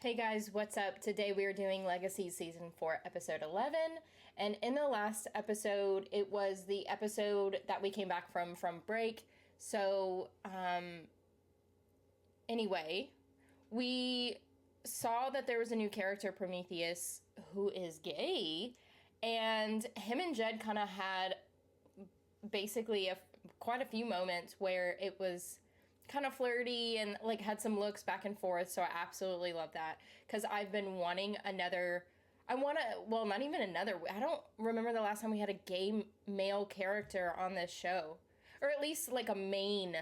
Hey guys, what's up? Today we are doing Legacies Season 4, Episode 11. And in the last episode, it was the episode that we came back from break. So, anyway, we saw that there was a new character, Prometheus, who is gay. And him and Jed kind of had basically quite a few moments where it was kind of flirty and like had some looks back and forth. So I absolutely love that because I've been wanting another. Not even another. I don't remember the last time we had a gay male character on this show, or at least like a main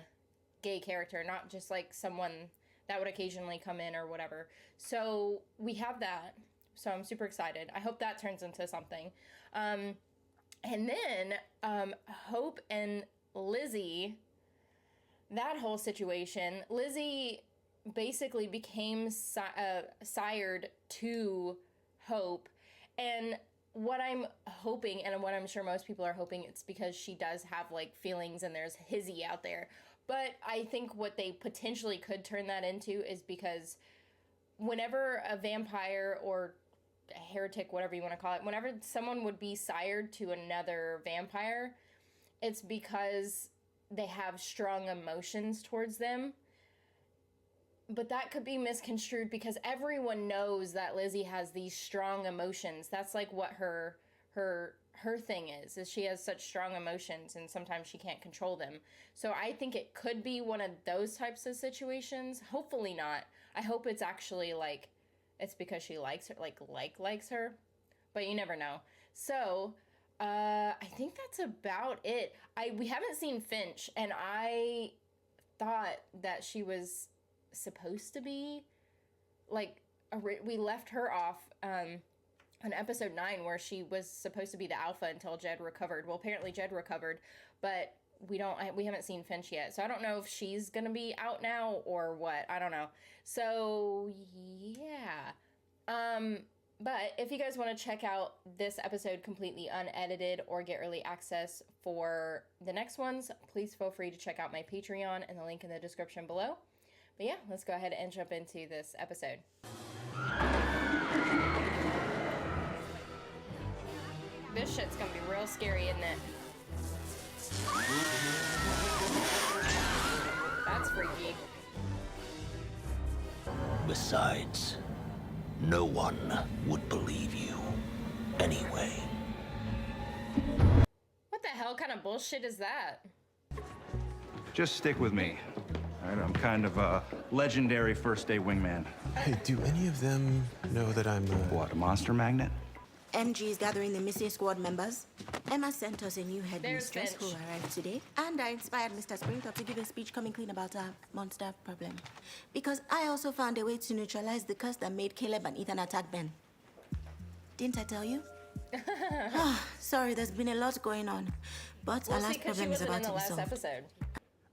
gay character, not just like someone that would occasionally come in or whatever. So we have that. So I'm super excited. I hope that turns into something. And then Hope and Lizzie. That whole situation, Lizzie basically became sired to Hope. And what I'm hoping, and what I'm sure most people are hoping, it's because she does have like feelings and there's hizzy out there. But I think what they potentially could turn that into is because whenever a vampire or a heretic, whatever you want to call it, whenever someone would be sired to another vampire, it's because they have strong emotions towards them. But that could be misconstrued because everyone knows that Lizzie has these strong emotions. That's like what her thing is she has such strong emotions and sometimes she can't control them. So I think it could be one of those types of situations. Hopefully not. I hope it's actually like it's because she likes her, likes her, but you never know. So I think that's about it. We haven't seen Finch, and I thought that she was supposed to be, like, we left her off on episode 9 where she was supposed to be the alpha until Jed recovered. Well, apparently Jed recovered, but we haven't seen Finch yet. So I don't know if she's gonna be out now or what. I don't know. So yeah. But if you guys want to check out this episode completely unedited or get early access for the next ones, please feel free to check out my Patreon and the link in the description below. But yeah, let's go ahead and jump into this episode. This shit's gonna be real scary, isn't it? That's freaky. Besides, no one would believe you anyway. What the hell kind of bullshit is that? Just stick with me. All right, I'm kind of a legendary first-day wingman. Hey, do any of them know that I'm What, a monster magnet? MG is gathering the missing squad members. Emma sent us a new head mistress who arrived today, and I inspired Mr. Springtop to give a speech coming clean about our monster problem. Because I also found a way to neutralize the curse that made Caleb and Ethan attack Ben. Didn't I tell you? Sorry, there's been a lot going on, but our last problem is about to be solved. Episode.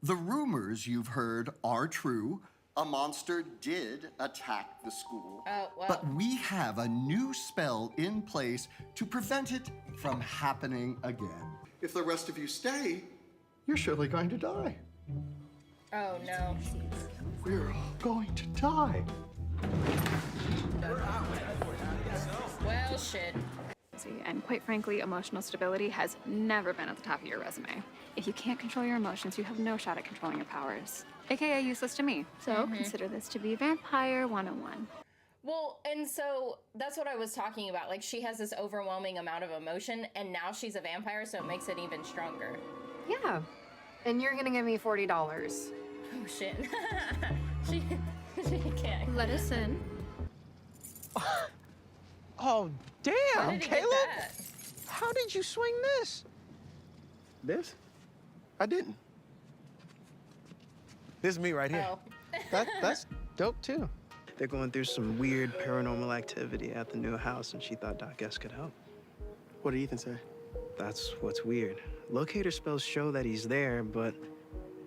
The rumors you've heard are true. A monster did attack the school. Oh, well. But we have a new spell in place to prevent it from happening again. If the rest of you stay, you're surely going to die. Oh no. We're all going to die. Well, shit. And quite frankly, emotional stability has never been at the top of your resume. If you can't control your emotions, you have no shot at controlling your powers. AKA useless to me. So consider this to be Vampire 101. Well, and so that's what I was talking about. Like, she has this overwhelming amount of emotion, and now she's a vampire, so it makes it even stronger. Yeah. And you're gonna give me $40. Oh, shit. she can't. Let us in. Oh, damn, How did he Caleb! get that? How did you swing this? this? I didn't. This is me right here. Oh. That's dope, too. They're going through some weird paranormal activity at the new house, and she thought Doc S could help. What did Ethan say? That's what's weird. Locator spells show that he's there, but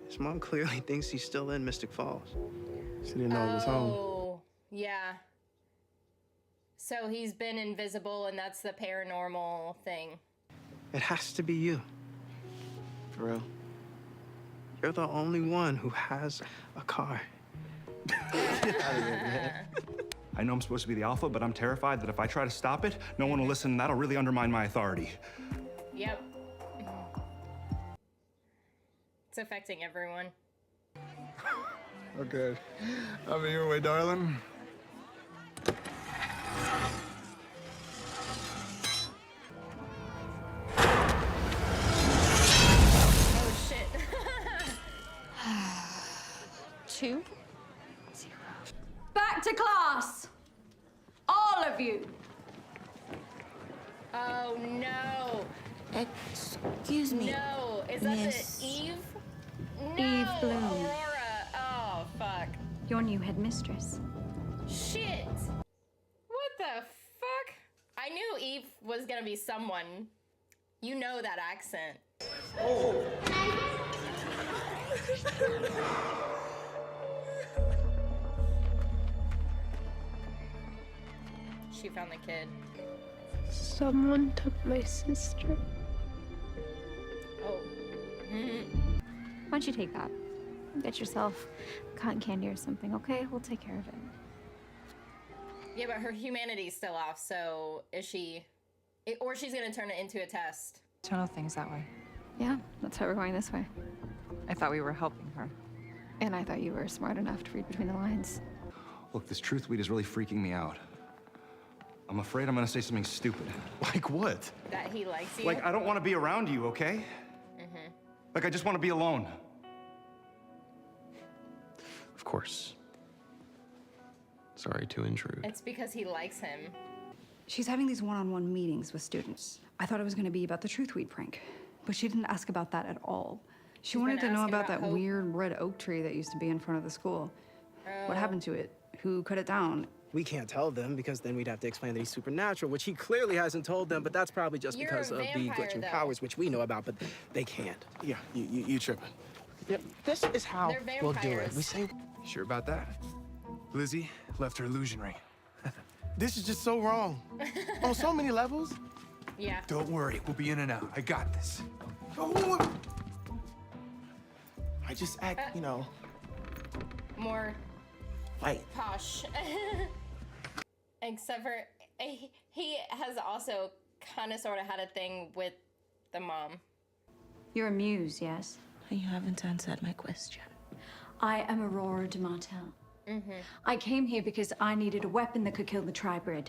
his mom clearly thinks he's still in Mystic Falls. She didn't know he was home. Oh, yeah. So he's been invisible, and that's the paranormal thing. It has to be you. For real? You're the only one who has a car. Get out of here, man. I know I'm supposed to be the alpha, but I'm terrified that if I try to stop it, no one will listen, and that'll really undermine my authority. Yep. It's affecting everyone. Okay. I'll be your way, darling. Oh, shit. 2, 0. Back to class! All of you! Oh, no. Excuse me. No. Is that Miss- the Eve? No. Eve Bloom. Aurora. Oh, fuck. Your new headmistress. Shit. What the fuck? I knew Eve was gonna be someone. You know that accent. Oh. She found the kid. Someone took my sister. Oh. Why don't you take that? Get yourself cotton candy or something, okay? We'll take care of it. Yeah, but her humanity's still off, so is she... Or she's gonna turn it into a test. Turn off things that way. Yeah, that's why we're going this way. I thought we were helping her. And I thought you were smart enough to read between the lines. Look, this truth weed is really freaking me out. I'm afraid I'm gonna say something stupid. Like what? That he likes you? Like, I don't want to be around you, okay? Like, I just want to be alone. Of course. Sorry to intrude. It's because he likes him. She's having these one-on-one meetings with students. I thought it was going to be about the truth weed prank, but she didn't ask about that at all. She wanted to know about that weird red oak tree that used to be in front of the school. What happened to it? Who cut it down? We can't tell them because then we'd have to explain that he's supernatural, which he clearly hasn't told them, but that's probably just You're because a of the vampire, glitching though. powers, which we know about, but they can't. Yeah, you tripping. Yep, this is how They're we'll do it. vampires. We say Sure about that? Lizzie left her illusion ring. This is just so wrong. On so many levels. Yeah. Don't worry, we'll be in and out. I got this. I just act, More like posh. Except for he has also kind of sort of had a thing with the mom. You're a muse, yes? You haven't answered my question. I am Aurora de Martel. I came here because I needed a weapon that could kill the tribrid.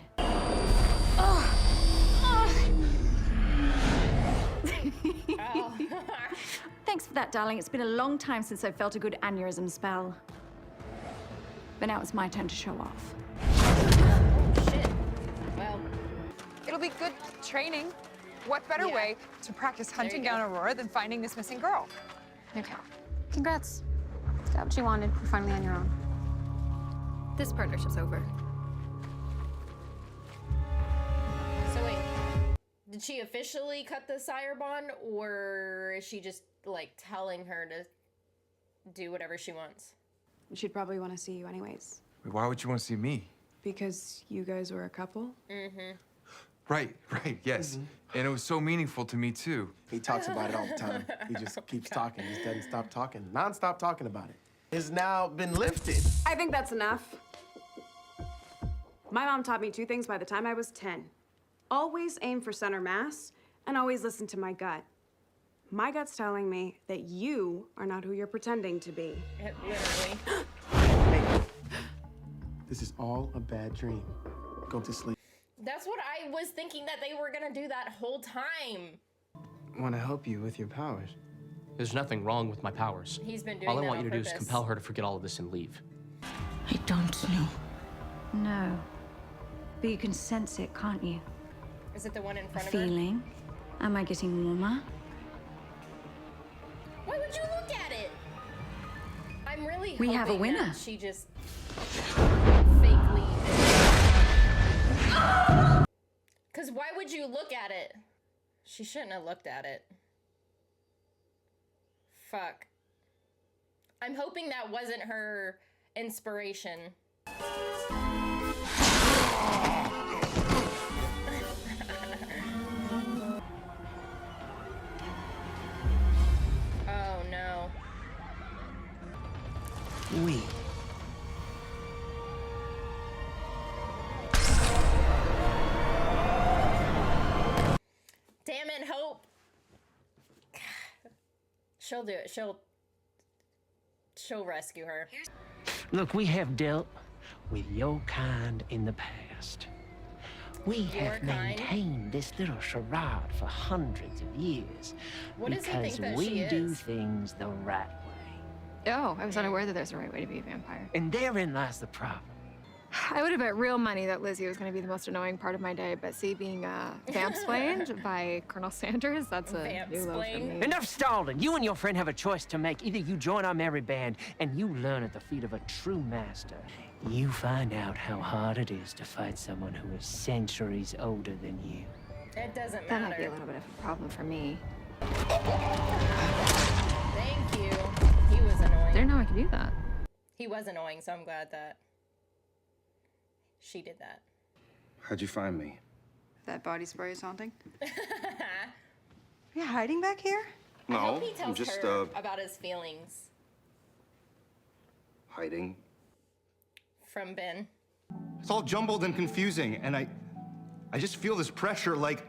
Thanks for that, darling. It's been a long time since I felt a good aneurysm spell. But now it's my turn to show off. Shit. Well, It'll be good training. What better way to practice hunting down Aurora than finding this missing girl? Okay. Congrats. Got what you wanted. You're finally on your own. This partnership's over. so wait. Did she officially cut the sire bond, or is she just like telling her to do whatever she wants? She'd probably want to see you anyways. Wait, why would you want to see me? Because you guys were a couple? Right, yes. And it was so meaningful to me, too. he talks about it all the time. He just keeps talking. He doesn't stop talking. Non-stop talking about it. It's now been lifted. I think that's enough. My mom taught me 2 things by the time I was 10. Always aim for center mass, and always listen to my gut. My gut's telling me that you are not who you're pretending to be. Literally. This is all a bad dream. Go to sleep. That's what I was thinking, that they were gonna do that whole time. Want to help you with your powers. There's nothing wrong with my powers. He's been doing All I that want on you to do is purpose. compel her to forget all of this and leave. I don't know. No. But you can sense it, can't you? Is it the one in A front of her? feeling? Am I getting warmer? Why would you look at it? I'm really We have a hoping that winner. she just fakely. Because why would you look at it? She shouldn't have looked at it. Fuck. I'm hoping that wasn't her inspiration. Oh no. She'll do it. She'll rescue her. Look, we have dealt with your kind in the past. We have maintained this little charade for hundreds of years What does he think because that we she do is? things the right way. Oh, I was unaware that there's a right way to be a vampire. And therein lies the problem. I would have bet real money that Lizzie was going to be the most annoying part of my day, but see, being vamp-splained by Colonel Sanders, that's a new low for me. Enough stalling. You and your friend have a choice to make. Either you join our merry band and you learn at the feet of a true master. You find out how hard it is to fight someone who is centuries older than you. It doesn't That matter. might be a little bit of a problem for me. Thank you. He was annoying. Didn't know I could do that. He was annoying, so I'm glad that she did that. How'd you find me? That body spray is haunting. You hiding back here? I No, hope he tells I'm just her about his feelings hiding. from Ben. It's all jumbled and confusing, and I just feel this pressure like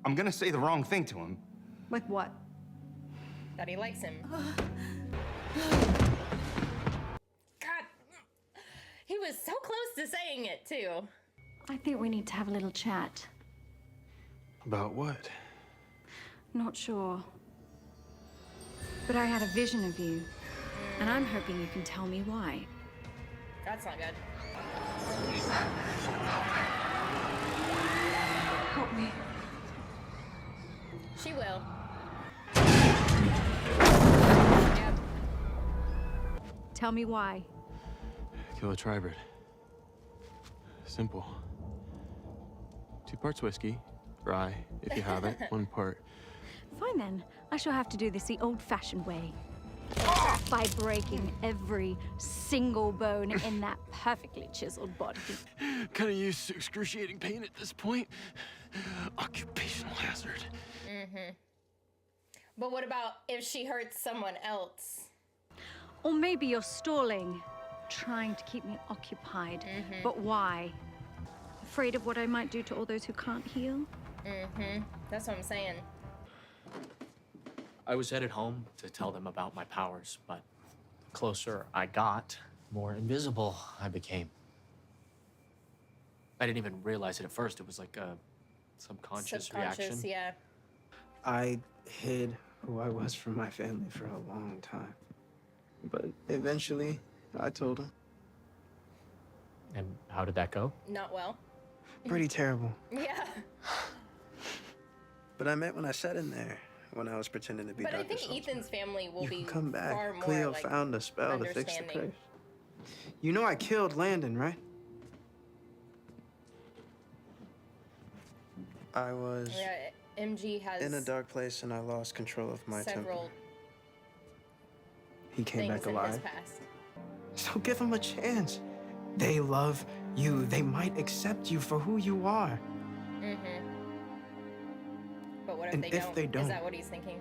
I'm gonna say the wrong thing to him. Like what? That he likes him. God, he was so close to saying it too. I think we need to have a little chat. About what? Not sure. But I had a vision of you, and I'm hoping you can tell me why. That's not good. Help me. She will. Tell me why. Kill a tribrid. Simple. 2 parts whiskey, rye, if you have it, 1 part. Fine then. I shall have to do this the old-fashioned way. By breaking every single bone in that perfectly chiseled body. Kind of used to excruciating pain at this point. Occupational hazard. Mm-hmm. But what about if she hurts someone else? Or maybe you're stalling, trying to keep me occupied. But why? Afraid of what I might do to all those who can't heal? Mm-hmm. That's what I'm saying. I was headed home to tell them about my powers, but the closer I got, more invisible I became. I didn't even realize it at first. It was like a subconscious reaction. Yeah. I hid who I was from my family for a long time. But eventually, I told them. And how did that go? Not well. Pretty terrible. Yeah. But I meant when I sat in there, when I was pretending to be But I Dr. think Ethan's family will be Come back. far more Cleo like, found a spell to fix the understanding. place. You know I killed Landon, right? I was Yeah, MG has in a dark place and I lost control of my temper. several He came things back in alive. his past. So give him a chance. They love you. They might accept you for who you are. Mm-hmm. But what if And they if don't? they don't? Is that what he's thinking?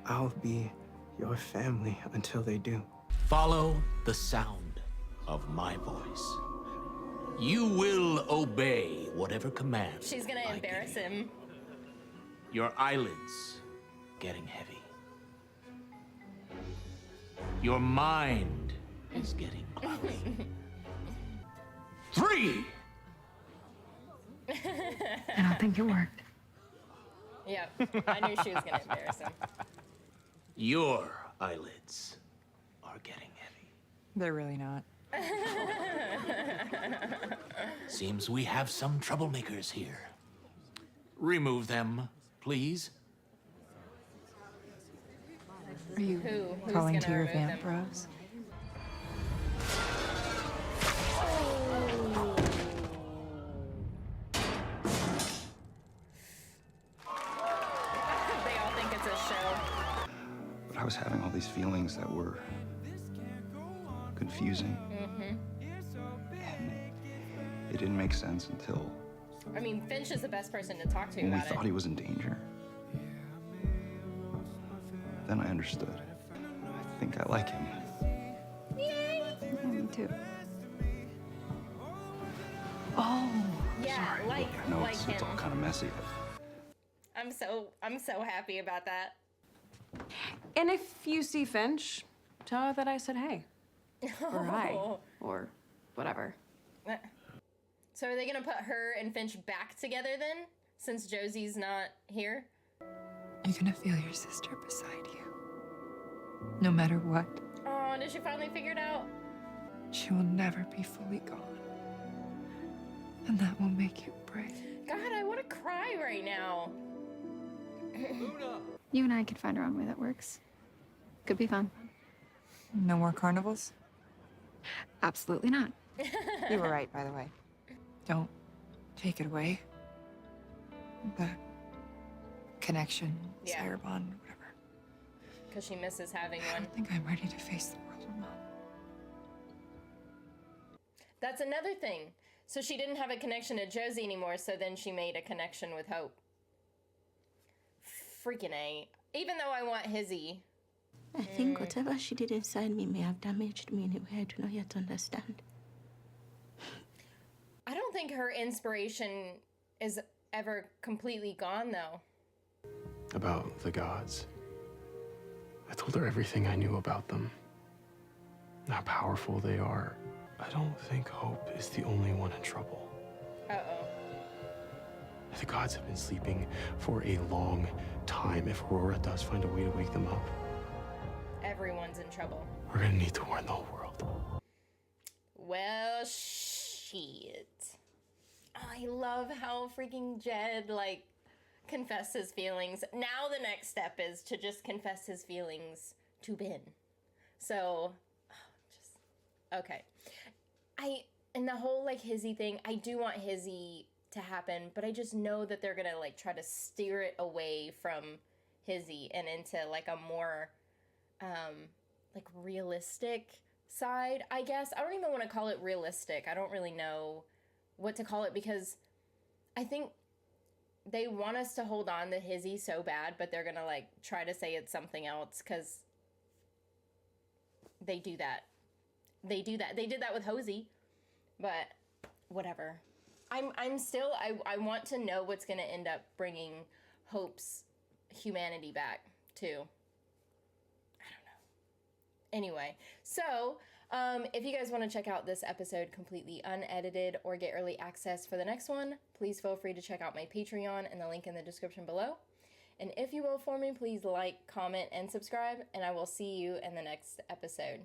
I'll be your family until they do. Follow the sound of my voice. You will obey whatever command. She's gonna embarrass him. Your eyelids getting heavy. Your mind is getting cloudy. 3! I don't think it worked. Yeah, I knew she was gonna embarrass him. Your eyelids are getting heavy. They're really not. Seems we have some troublemakers here. Remove them, please. Are you Who's calling to gonna your remove vamp them? bros? They all think it's a show. But I was having all these feelings that were confusing. Mm-hmm. It didn't make sense until I mean, Finch is the best person to talk to when we about thought it. he was in danger. Then I understood. I think I like him. Me too. Oh, Yeah, like I know like it's him. all kind of messy. I'm so happy about that. And if you see Finch, tell her that I said hey. Or hi. Or whatever. So are they gonna put her and Finch back together then? Since Josie's not here? You're gonna feel your sister beside you. No matter what. Oh, did she finally figure it out? She will never be fully gone. And that will make you brave. God, I want to cry right now. You and I could find our own way that works. Could be fun. No more carnivals? Absolutely not. You were right, by the way. Don't take it away. The connection, desire bond, whatever. Because she misses having I one. don't think I'm ready to face the world alone. That's another thing. So she didn't have a connection to Josie anymore, so then she made a connection with Hope. Freaking A. Even though I want Hizzy. I think whatever she did inside me may have damaged me in a way I do not yet understand. I don't think her inspiration is ever completely gone, though. About the gods. I told her everything I knew about them. How powerful they are. I don't think Hope is the only one in trouble. Uh-oh. The gods have been sleeping for a long time. If Aurora does find a way to wake them up, Everyone's in trouble. we're gonna need to warn the whole world. Well, shit. I love how freaking Jed, like, confessed his feelings. Now the next step is to just confess his feelings to Ben. So, okay. And the whole, like, Hizzy thing, I do want Hizzy to happen, but I just know that they're gonna, like, try to steer it away from Hizzy and into, like, a more, like, realistic side, I guess. I don't even want to call it realistic. I don't really know what to call it because I think they want us to hold on to Hizzy so bad, but they're gonna, like, try to say it's something else because they do that. They do that. They did that with Hosey, but whatever. I'm still, I want to know what's going to end up bringing Hope's humanity back, too. I don't know. Anyway, so, if you guys want to check out this episode completely unedited or get early access for the next one, please feel free to check out my Patreon and the link in the description below. And if you will for me, please like, comment, and subscribe, and I will see you in the next episode.